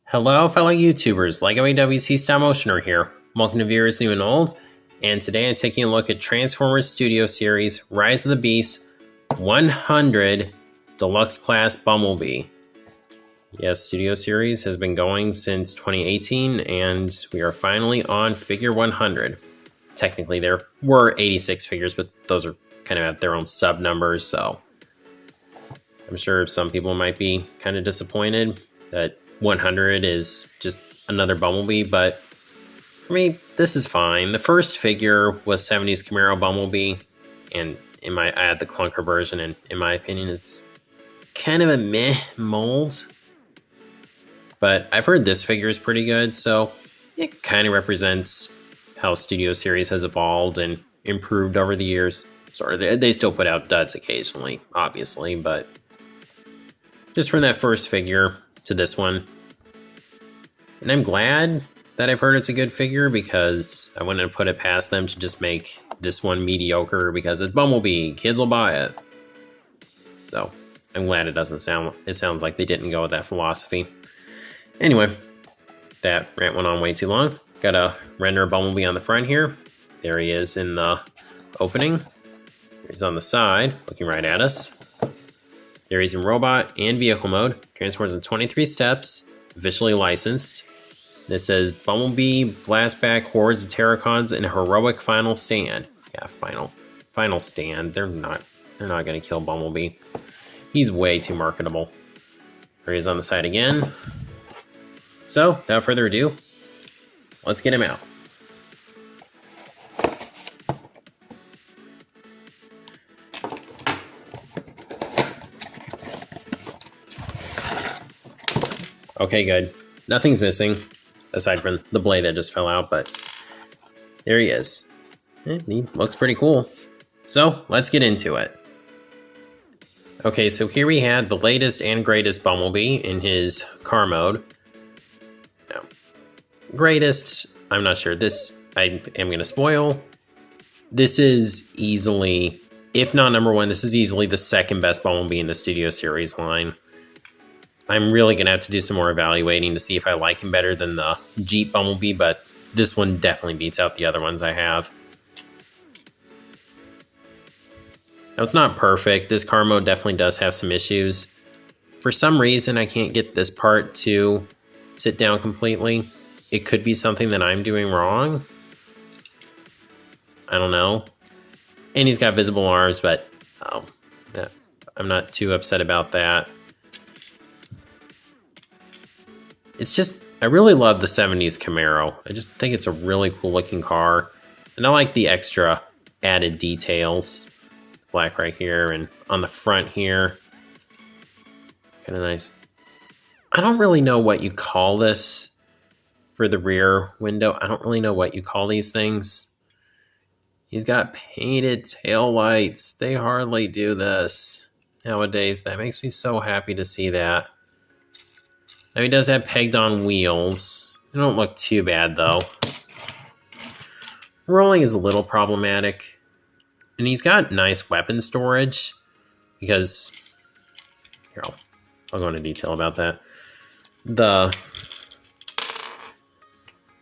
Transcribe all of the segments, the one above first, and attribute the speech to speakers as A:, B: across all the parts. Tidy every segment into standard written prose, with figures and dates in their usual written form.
A: Hello, fellow YouTubers. LEGO AWC Stop Motioner here. Welcome to viewers new and old. And today I'm taking a look at Transformers Studio Series Rise of the Beast 100 Deluxe Class Bumblebee. Yes, Studio Series has been going since 2018, and we are finally on figure 100. Technically, there were 86 figures, but those are kind of at their own sub numbers, so I'm sure some people might be kind of disappointed that 100 is just another Bumblebee, but I mean, this is fine. The first figure was 70s Camaro Bumblebee, and I had the clunker version, and in my opinion, it's kind of a meh mold. But I've heard this figure is pretty good, so it kind of represents how Studio Series has evolved and improved over the years. Sort of, they still put out duds occasionally, obviously, but just from that first figure to this one. And I'm glad that I've heard it's a good figure, because I wouldn't have put it past them to just make this one mediocre because it's Bumblebee, kids will buy it. So I'm glad it sounds like they didn't go with that philosophy. Anyway, that rant went on way too long. Got a render Bumblebee on the front here. There he is in the opening. He's on the side, looking right at us. There he's in robot and vehicle mode. Transforms in 23 steps, officially licensed. It says Bumblebee, Blastback, Hordes of Terracons, and a heroic final stand. Yeah, final stand. They're not gonna kill Bumblebee. He's way too marketable. There he is on the side again. So, without further ado, let's get him out. Okay, good. Nothing's missing, aside from the blade that just fell out, but there he is. He looks pretty cool. So, let's get into it. Okay, so here we had the latest and greatest Bumblebee in his car mode. No. Greatest, I'm not sure. This, I am going to spoil. This is easily, if not number one, this is easily the second best Bumblebee in the Studio Series line. I'm really going to have to do some more evaluating to see if I like him better than the Jeep Bumblebee, but this one definitely beats out the other ones I have. Now, it's not perfect. This car mode definitely does have some issues. For some reason, I can't get this part to sit down completely. It could be something that I'm doing wrong. I don't know. And he's got visible arms, but I'm not too upset about that. It's just, I really love the 70s Camaro. I just think it's a really cool looking car. And I like the extra added details. Black right here and on the front here. Kind of nice. I don't really know what you call this for the rear window. I don't really know what you call these things. He's got painted tail lights. They hardly do this nowadays. That makes me so happy to see that. Now he does have pegged on wheels. They don't look too bad though. Rolling is a little problematic. And he's got nice weapon storage because, here, I'll go into detail about that. The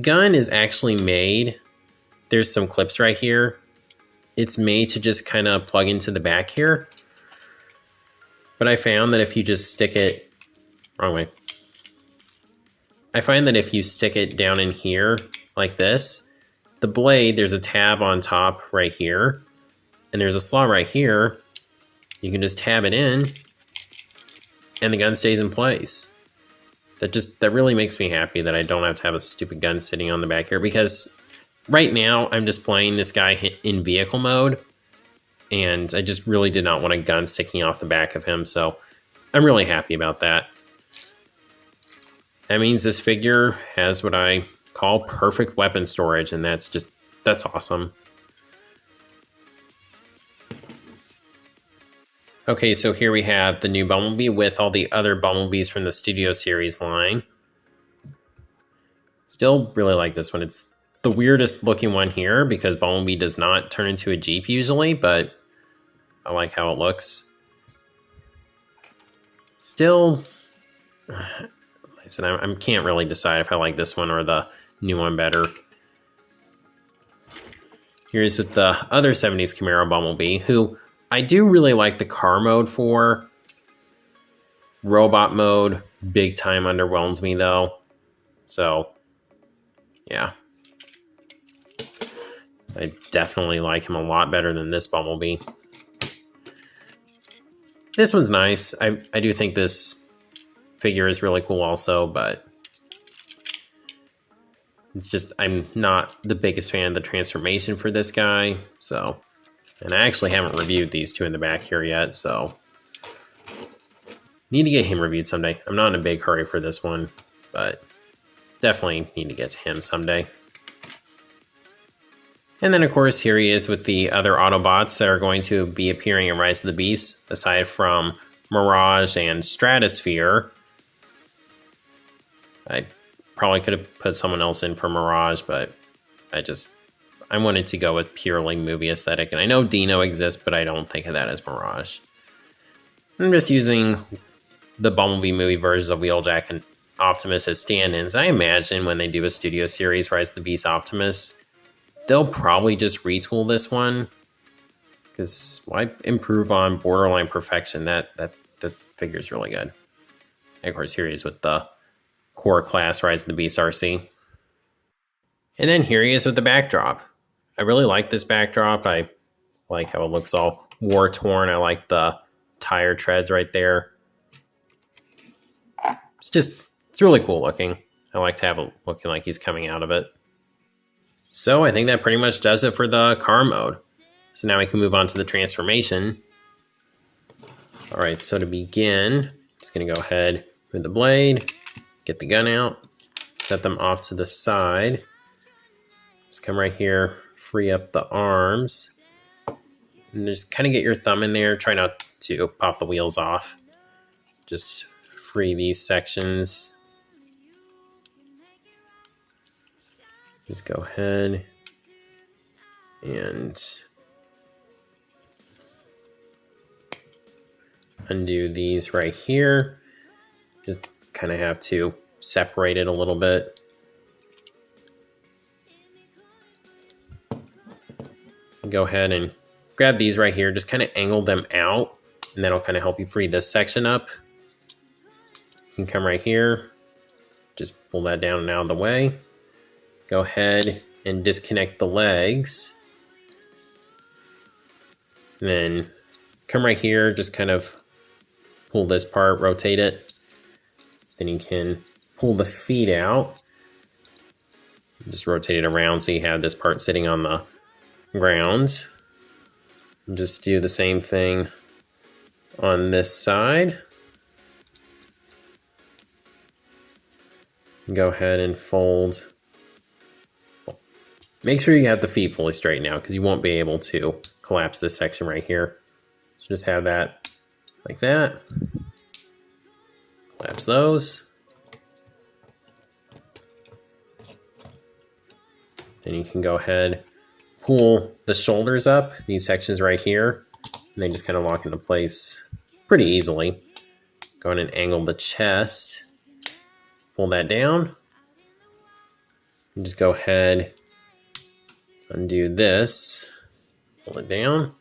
A: gun is actually made, there's some clips right here. It's made to just kind of plug into the back here. But I found that if you just stick it, wrong way. I find that if you stick it down in here like this, the blade, there's a tab on top right here, and there's a slot right here. You can just tab it in, and the gun stays in place. That really makes me happy that I don't have to have a stupid gun sitting on the back here, because right now I'm just playing this guy in vehicle mode, and I just really did not want a gun sticking off the back of him, so I'm really happy about that. That means this figure has what I call perfect weapon storage, and that's awesome. Okay, so here we have the new Bumblebee with all the other Bumblebees from the Studio Series line. Still really like this one. It's the weirdest looking one here because Bumblebee does not turn into a Jeep usually, but I like how it looks. Still, nice. And I can't really decide if I like this one or the new one better. Here's with the other 70s Camaro Bumblebee, who I do really like the car mode for. Robot mode, big time underwhelmed me though. So, yeah. I definitely like him a lot better than this Bumblebee. This one's nice. I do think this figure is really cool also, but it's just, I'm not the biggest fan of the transformation for this guy. So, and I actually haven't reviewed these two in the back here yet, so need to get him reviewed someday. I'm not in a big hurry for this one, but definitely need to get to him someday. And then, of course, here he is with the other Autobots that are going to be appearing in Rise of the Beast, aside from Mirage and Stratosphere. I probably could have put someone else in for Mirage, but I wanted to go with purely movie aesthetic. And I know Dino exists, but I don't think of that as Mirage. I'm just using the Bumblebee movie versions of Wheeljack and Optimus as stand-ins. I imagine when they do a studio series, Rise of the Beast Optimus, they'll probably just retool this one, because why improve on borderline perfection? That figure's really good. And of course, here he is with the core class Rise of the Beast RC. And then here he is with the backdrop. I really like this backdrop. I like how it looks all war-torn. I like the tire treads right there. It's really cool looking. I like to have it looking like he's coming out of it. So I think that pretty much does it for the car mode. So now we can move on to the transformation. All right, so to begin, just gonna go ahead with the blade, get the gun out, set them off to the side. Just come right here, free up the arms, and just kind of get your thumb in there. Try not to pop the wheels off. Just free these sections. Just go ahead and undo these right here. Just kind of have to separate it a little bit. Go ahead and grab these right here, just kind of angle them out, and that'll kind of help you free this section up. You can come right here, just pull that down and out of the way. Go ahead and disconnect the legs. And then come right here, just kind of pull this part, rotate it. Then you can pull the feet out. Just rotate it around so you have this part sitting on the ground. Just do the same thing on this side. Go ahead and fold. Make sure you have the feet fully straight now, because you won't be able to collapse this section right here. So just have that like that. Collapse those. Then you can go ahead, pull the shoulders up, these sections right here, and they just kind of lock into place pretty easily. Go ahead and angle the chest. Pull that down. And just go ahead, undo this, pull it down,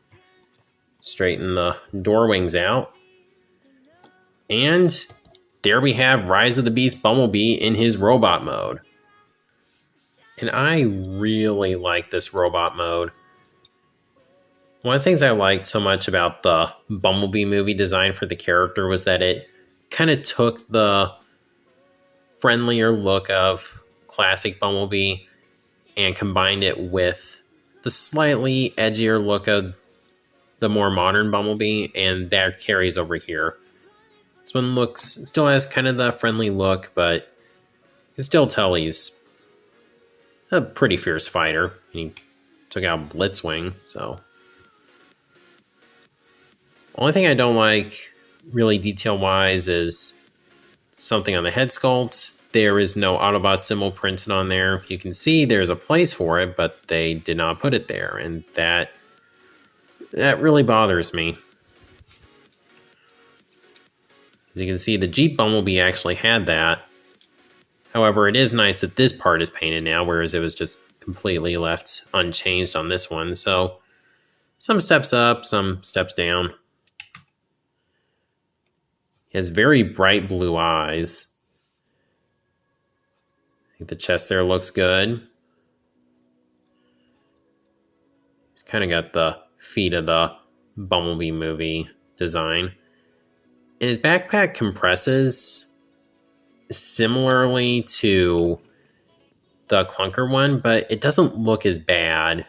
A: straighten the door wings out, and there we have Rise of the Beast Bumblebee in his robot mode. And I really like this robot mode. One of the things I liked so much about the Bumblebee movie design for the character was that it kind of took the friendlier look of classic Bumblebee and combined it with the slightly edgier look of the more modern Bumblebee, and that carries over here. This one still has kind of the friendly look, but you can still tell he's a pretty fierce fighter. He took out Blitzwing, so. Only thing I don't like, really detail-wise, is something on the head sculpt. There is no Autobot symbol printed on there. You can see there's a place for it, but they did not put it there, and that really bothers me. As you can see, the Jeep Bumblebee actually had that, However, it is nice that this part is painted now, whereas it was just completely left unchanged on this one. So some steps up, some steps down. He has very bright blue eyes. I think the chest there looks good. He's kind of got the feet of the Bumblebee movie design. And his backpack compresses similarly to the clunker one, but it doesn't look as bad.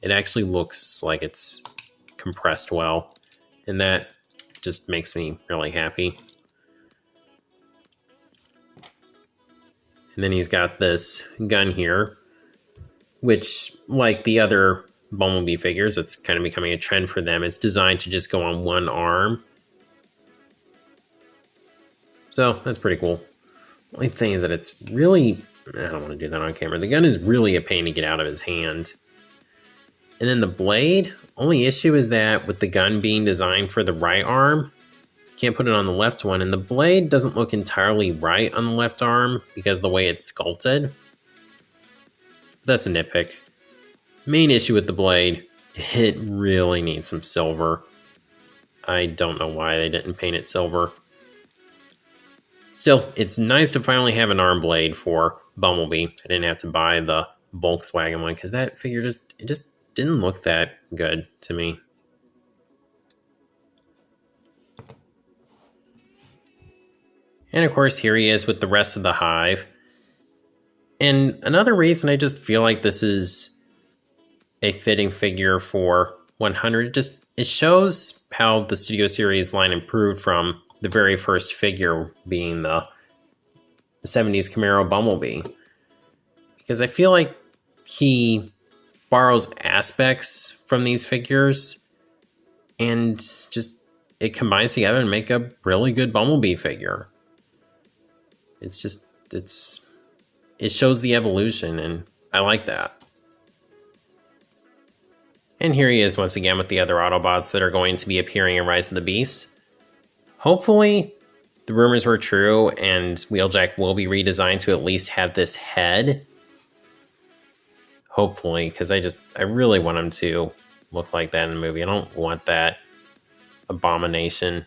A: It actually looks like it's compressed well, and that just makes me really happy. And then he's got this gun here, which, like the other Bumblebee figures, it's kind of becoming a trend for them. It's designed to just go on one arm. So that's pretty cool. The only thing is that it's really, I don't want to do that on camera. The gun is really a pain to get out of his hand. And then the blade, only issue is that with the gun being designed for the right arm, you can't put it on the left one. And the blade doesn't look entirely right on the left arm because of the way it's sculpted. That's a nitpick. Main issue with the blade, it really needs some silver. I don't know why they didn't paint it silver. Still, it's nice to finally have an arm blade for Bumblebee. I didn't have to buy the Volkswagen one because that figure just didn't look that good to me. And of course, here he is with the rest of the hive. And another reason I just feel like this is a fitting figure for 100, it shows how the Studio Series line improved from the very first figure being the 70s Camaro Bumblebee. Because I feel like he borrows aspects from these figures and just it combines together and make a really good Bumblebee figure. It shows the evolution, and I like that. And here he is once again with the other Autobots that are going to be appearing in Rise of the Beast. Hopefully, the rumors were true, and Wheeljack will be redesigned to at least have this head. Hopefully, because I really want him to look like that in the movie. I don't want that abomination.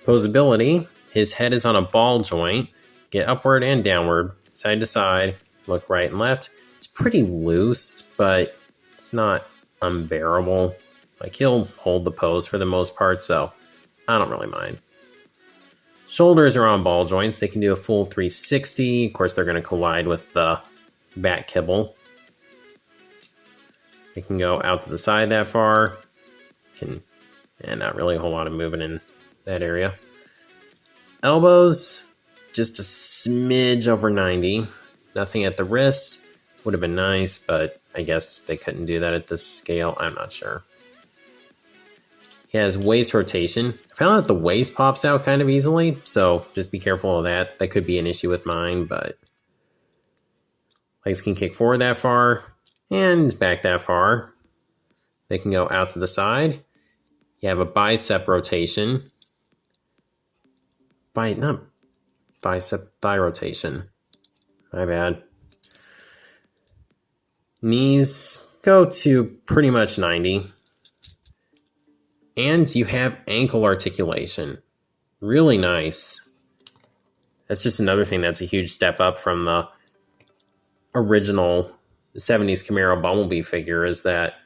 A: Posability, his head is on a ball joint. Get upward and downward, side to side, look right and left. It's pretty loose, but it's not unbearable. Like, he'll hold the pose for the most part, so I don't really mind. Shoulders are on ball joints. They can do a full 360. Of course, they're going to collide with the back kibble. They can go out to the side that far. And not really a whole lot of movement in that area. Elbows, just a smidge over 90. Nothing at the wrists. Would have been nice, but I guess they couldn't do that at this scale. I'm not sure. He has waist rotation. I found that the waist pops out kind of easily, so just be careful of that. That could be an issue with mine, but legs can kick forward that far and back that far. They can go out to the side. You have a bicep rotation. Not bicep, thigh rotation. My bad. Knees go to pretty much 90. And you have ankle articulation. Really nice. That's just another thing that's a huge step up from the original 70s Camaro Bumblebee figure, is that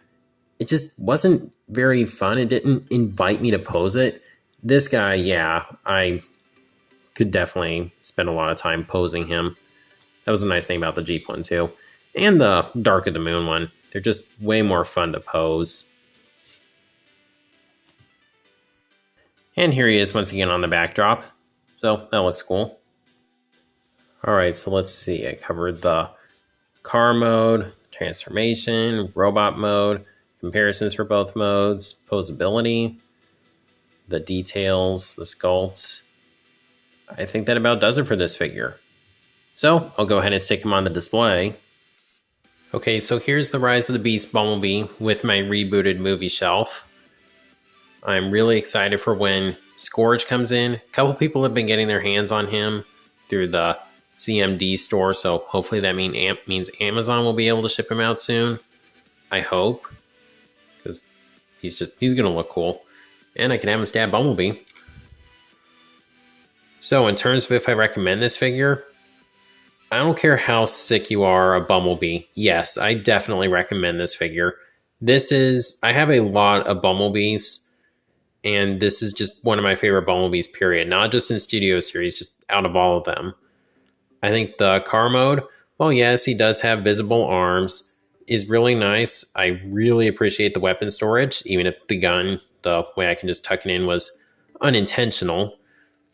A: it just wasn't very fun. It didn't invite me to pose it. This guy, yeah, I could definitely spend a lot of time posing him. That was a nice thing about the Jeep one too. And the Dark of the Moon one. They're just way more fun to pose. And here he is once again on the backdrop. So that looks cool. Alright, so let's see. I covered the car mode, transformation, robot mode, comparisons for both modes, posability, the details, the sculpt. I think that about does it for this figure. So I'll go ahead and stick him on the display. Okay, so here's the Rise of the Beast Bumblebee with my rebooted movie shelf. I'm really excited for when Scourge comes in. A couple people have been getting their hands on him through the CMD store, so hopefully that means Amazon will be able to ship him out soon. I hope, because he's gonna look cool, and I can have him stab Bumblebee. So in terms of if I recommend this figure, I don't care how sick you are of Bumblebee. Yes, I definitely recommend this figure. I have a lot of Bumblebees, and this is just one of my favorite Bumblebees, period. Not just in Studio Series, just out of all of them. I think the car mode, well, yes, he does have visible arms, is really nice. I really appreciate the weapon storage, even if the gun, the way I can just tuck it in, was unintentional.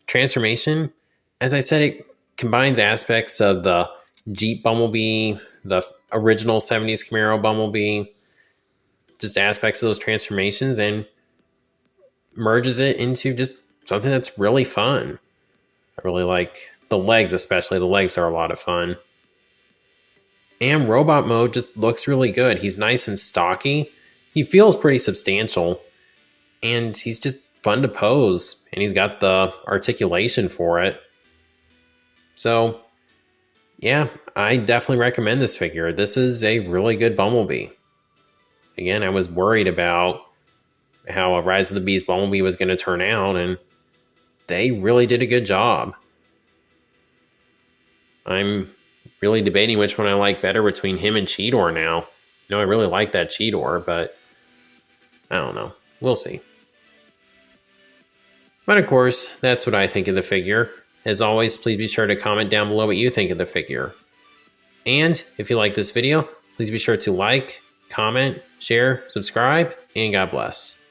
A: Transformation, as I said, it combines aspects of the Jeep Bumblebee, the original 70s Camaro Bumblebee, just aspects of those transformations, and merges it into just something that's really fun. I really like the legs, especially. The legs are a lot of fun. And robot mode just looks really good. He's nice and stocky. He feels pretty substantial. And he's just fun to pose. And he's got the articulation for it. So, yeah, I definitely recommend this figure. This is a really good Bumblebee. Again, I was worried about how a Rise of the Beast Bumblebee was going to turn out, and they really did a good job. I'm really debating which one I like better between him and Cheetor now. You know, I really like that Cheetor, but I don't know. We'll see. But of course, that's what I think of the figure. As always, please be sure to comment down below what you think of the figure. And if you like this video, please be sure to like, comment, share, subscribe, and God bless.